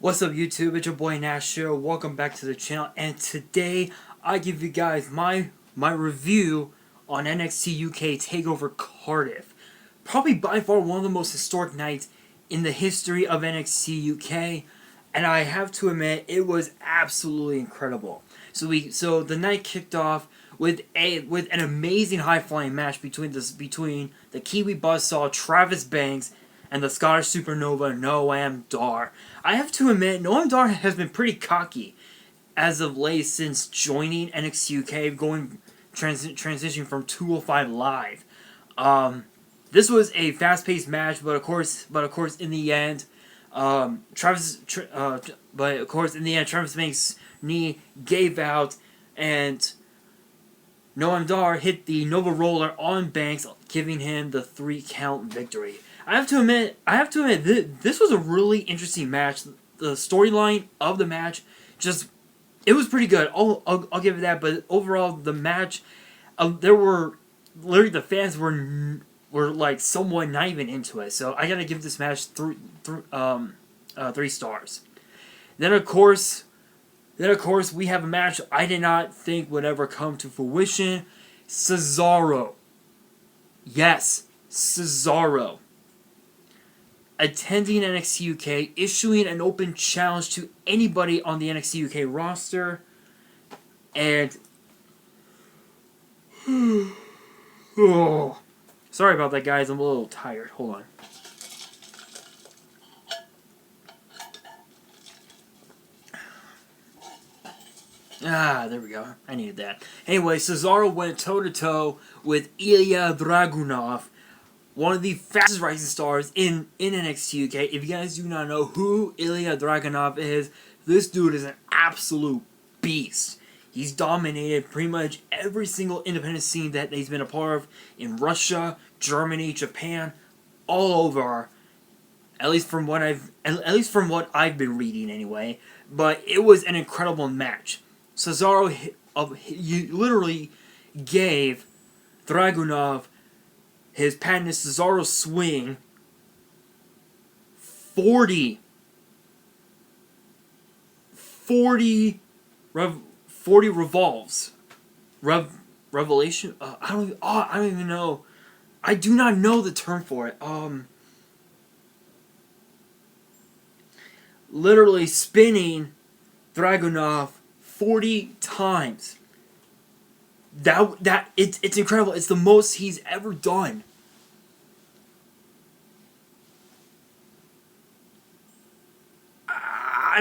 What's up YouTube, it's your boy Nash here. Welcome back to the channel, and today I give you guys my review on NXT UK TakeOver Cardiff. Probably by far one of the most historic nights in the history of NXT UK, and I have to admit it was absolutely incredible. So the night kicked off with an amazing high-flying match between the Kiwi Buzzsaw Travis Banks and the Scottish Supernova Noam Dar. I have to admit, Noam Dar has been pretty cocky as of late since joining NXT UK, transitioning from 205 Live. This was a fast-paced match, but of course, in the end, Travis Banks' knee gave out, and Noam Dar hit the Nova Roller on Banks, giving him the 3-count victory. I have to admit, this was a really interesting match. The storyline of the match, it was pretty good. I'll give it that. But overall, the match, the fans were like somewhat not even into it. So I gotta give this match 3 stars. Then of course, we have a match I did not think would ever come to fruition. Cesaro. Yes, Cesaro. Attending NXT UK, issuing an open challenge to anybody on the NXT UK roster, and oh, sorry about that, guys. I'm a little tired. Hold on. There we go. I needed that. Anyway, Cesaro went toe-to-toe with Ilya Dragunov, one of the fastest rising stars in NXT UK. If you guys do not know who Ilya Dragunov is, this dude is an absolute beast. He's dominated pretty much every single independent scene that he's been a part of in Russia, Germany, Japan, all over. At least from what I've been reading anyway. But it was an incredible match. Cesaro literally gave Dragunov his patented Cesaro swing 40 revolves. Revelation? I don't even know. I do not know the term for it. Literally spinning Dragunov 40 times. It's incredible. It's the most he's ever done. I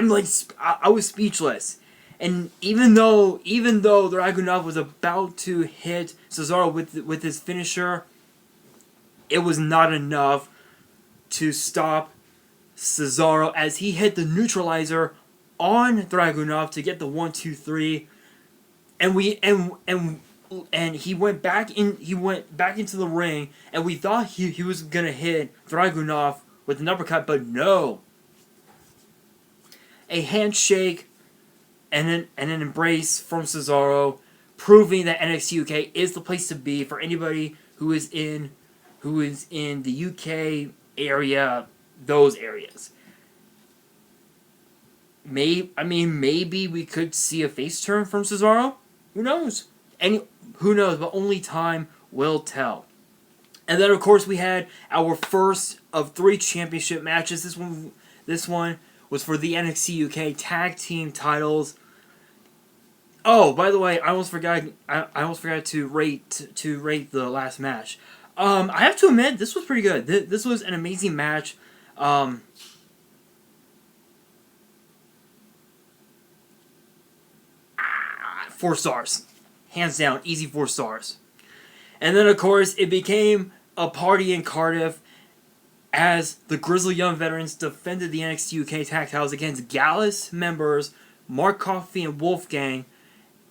was speechless. And even though Dragunov was about to hit Cesaro with his finisher, it was not enough to stop Cesaro as he hit the neutralizer on Dragunov to get the 1-2-3, and he went back into the ring, and we thought he was gonna hit Dragunov with an uppercut, but no. A handshake and an embrace from Cesaro, proving that NXT UK is the place to be for anybody who is in the UK area, those areas. Maybe we could see a face turn from Cesaro. Who knows? Who knows? But only time will tell. And then, of course, we had our first of 3 championship matches. This one was for the NXT UK Tag Team titles. Oh, by the way, I almost forgot to rate the last match. I have to admit, this was pretty good. This was an amazing match. 4 stars. Hands down, easy 4 stars. And then, of course, it became a party in Cardiff as the Grizzly Young Veterans defended the NXT UK Tag Titles against Gallus members Mark Coffey and Wolfgang,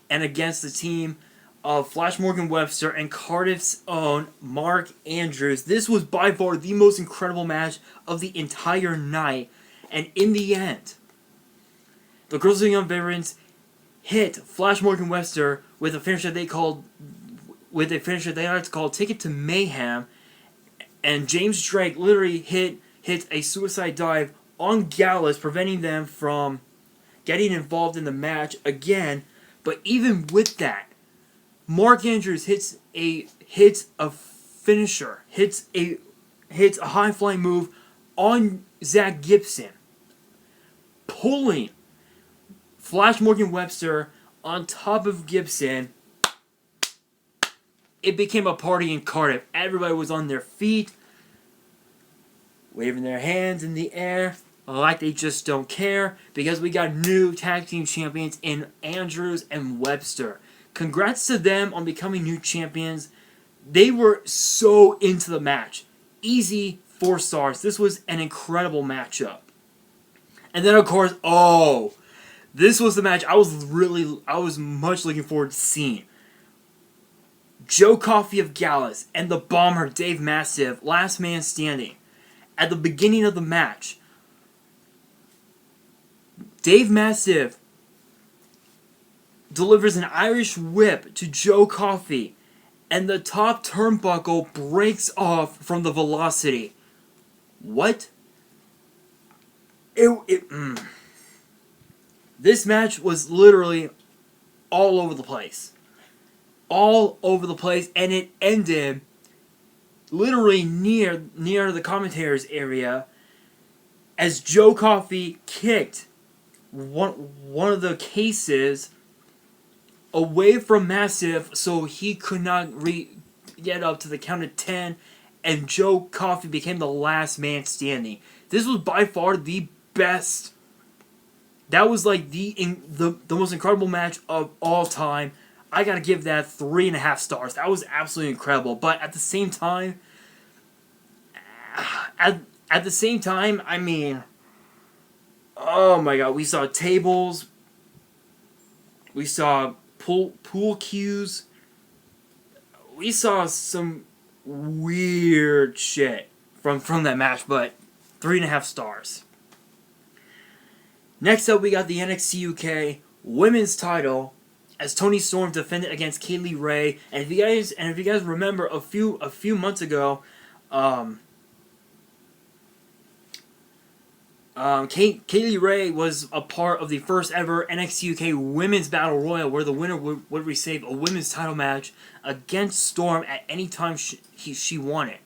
and against the team of Flash Morgan Webster and Cardiff's own Mark Andrews. This was by far the most incredible match of the entire night, and in the end, the Grizzly Young Veterans hit Flash Morgan Webster with a finisher they like to call Ticket to Mayhem, and James Drake literally hit a suicide dive on Gallus, preventing them from getting involved in the match again. But even with that, Mark Andrews hits a finisher, hits a high flying move on Zach Gibson, pulling Flash Morgan Webster on top of Gibson. It became a party in Cardiff. Everybody was on their feet, waving their hands in the air like they just don't care, because we got new tag team champions in Andrews and Webster. Congrats to them on becoming new champions. They were so into the match. Easy 4 stars. This was an incredible matchup. And then, of course, this was the match I was much looking forward to seeing. Joe Coffey of Gallus and the Bomber Dave Mastiff, last man standing. At the beginning of the match, Dave Mastiff delivers an Irish whip to Joe Coffey, and the top turnbuckle breaks off from the velocity. What? This match was literally all over the place. All over the place, and it ended literally near the commentators area as Joe Coffey kicked one of the cases away from Mastiff so he could not get up to the count of 10, and Joe Coffey became the last man standing. This was by far the best. That was like the most incredible match of all time. I gotta give that 3.5 stars. That was absolutely incredible. But at the same time, I mean, oh my god, we saw tables, we saw pool cues, we saw some weird shit from that match. But 3.5 stars. Next up, we got the NXT UK Women's Title, as Toni Storm defended against Kaylee Ray. And if you guys remember, a few months ago, Kaylee Ray was a part of the first ever NXT UK Women's Battle Royal, where the winner would receive a women's title match against Storm at any time she wanted.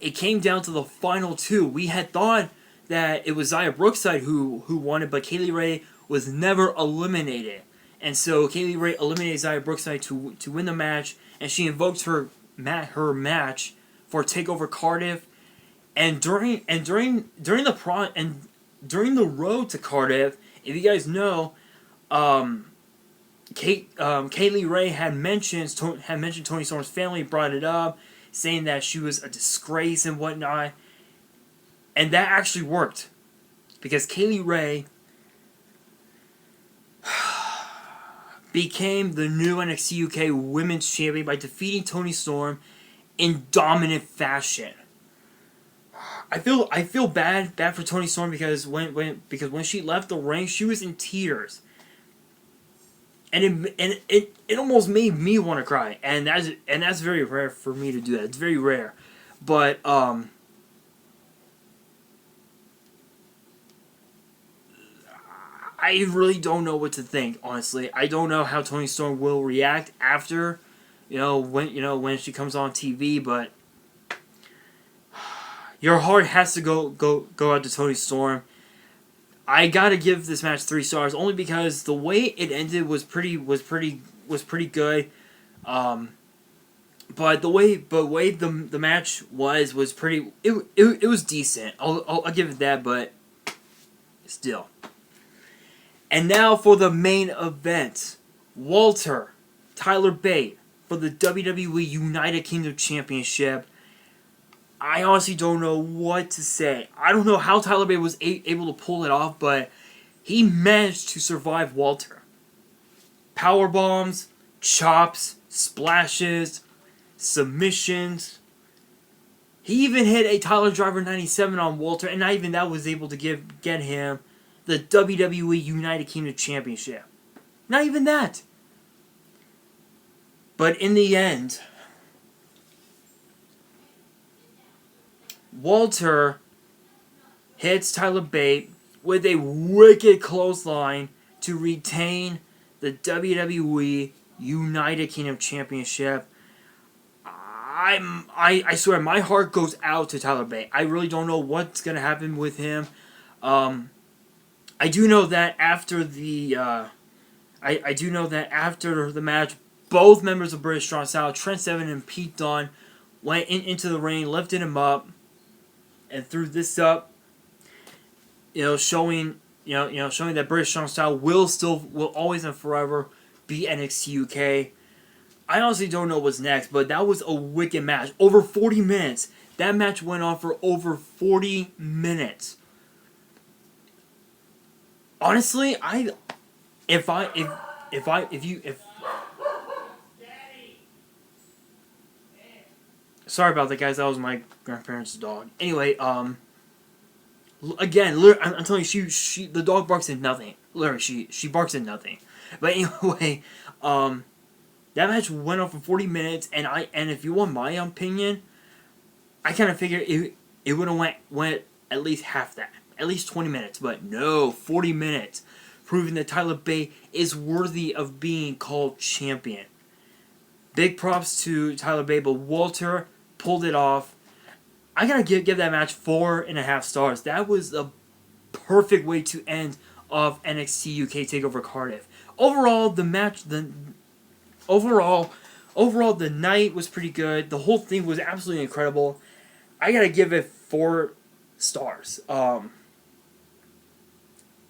It came down to the final 2. We had thought that it was Xia Brookside who won it, but Kaylee Ray was never eliminated. And so Kaylee Ray eliminated Xia Brookside to win the match, and she invoked her match for TakeOver Cardiff. And during the road to Cardiff, if you guys know, Kaylee Ray had mentioned Toni Storm's family, brought it up, saying that she was a disgrace and whatnot, and that actually worked, because Kaylee Ray became the new NXT UK Women's Champion by defeating Toni Storm in dominant fashion. I feel bad for Toni Storm, because when she left the ring, she was in tears, and it almost made me want to cry, and that's very rare for me to do that. It's very rare, but I really don't know what to think, honestly. I don't know how Toni Storm will react after, when she comes on TV, but your heart has to go out to Toni Storm. I gotta give this match 3 stars, only because the way it ended was pretty good. But the way the match was pretty. It was decent. I'll give it that, but still. And now for the main event. Walter, Tyler Bate for the WWE United Kingdom Championship. I honestly don't know what to say. I don't know how Tyler Bate was able to pull it off, but he managed to survive Walter. Power bombs, chops, splashes, submissions. He even hit a Tyler Driver 97 on Walter, and not even that was able to get him the WWE United Kingdom Championship. Not even that. But in the end, Walter hits Tyler Bate with a wicked clothesline to retain the WWE United Kingdom Championship. I swear, my heart goes out to Tyler Bate. I really don't know what's gonna happen with him. I do know that after the I do know that after the match, both members of British Strong Style, Trent Seven and Pete Dunne, went into the ring, lifted him up, and threw this up. Showing that British Strong Style will always and forever be NXT UK. I honestly don't know what's next, but that was a wicked match. Over 40 minutes. That match went on for over 40 minutes. Honestly, sorry about that, guys. That was my grandparents' dog. Anyway, again, I'm telling you, the dog barks at nothing. Literally, she barks at nothing. But anyway, that match went on for 40 minutes, and if you want my opinion, I kind of figured it would have went at least half that, at least 20 minutes. But no, 40 minutes, proving that Tyler Bate is worthy of being called champion. Big props to Tyler Bate, but Walter pulled it off. I gotta give that match 4.5 stars. That was a perfect way to end off NXT UK TakeOver Cardiff. Overall, the night was pretty good. The whole thing was absolutely incredible. I gotta give it 4 stars.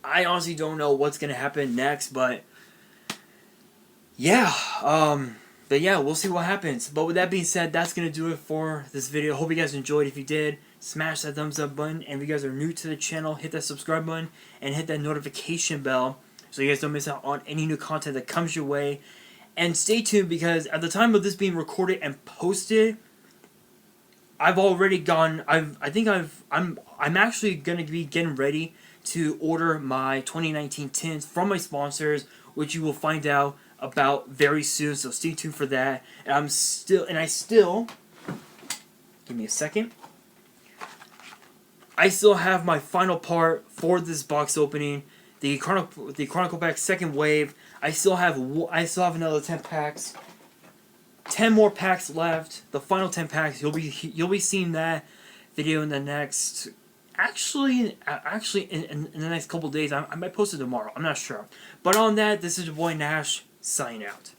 I honestly don't know what's gonna happen next, but yeah. But yeah, we'll see what happens. But with that being said, that's going to do it for this video. Hope you guys enjoyed. If you did, smash that thumbs up button. And if you guys are new to the channel, hit that subscribe button and hit that notification bell so you guys don't miss out on any new content that comes your way. And stay tuned, because at the time of this being recorded and posted, I've already gone. I'm actually going to be getting ready to order my 2019 tins from my sponsors, which you will find out about very soon, so stay tuned for that. And I still give me a second. I still have my final part for this box opening, the Chronicle Pack second wave. I still have another 10 packs, 10 more packs left. The final 10 packs. You'll be seeing that video in the next. Actually, in the next couple days. I might post it tomorrow. I'm not sure. But on that, this is your boy Nash, signing out.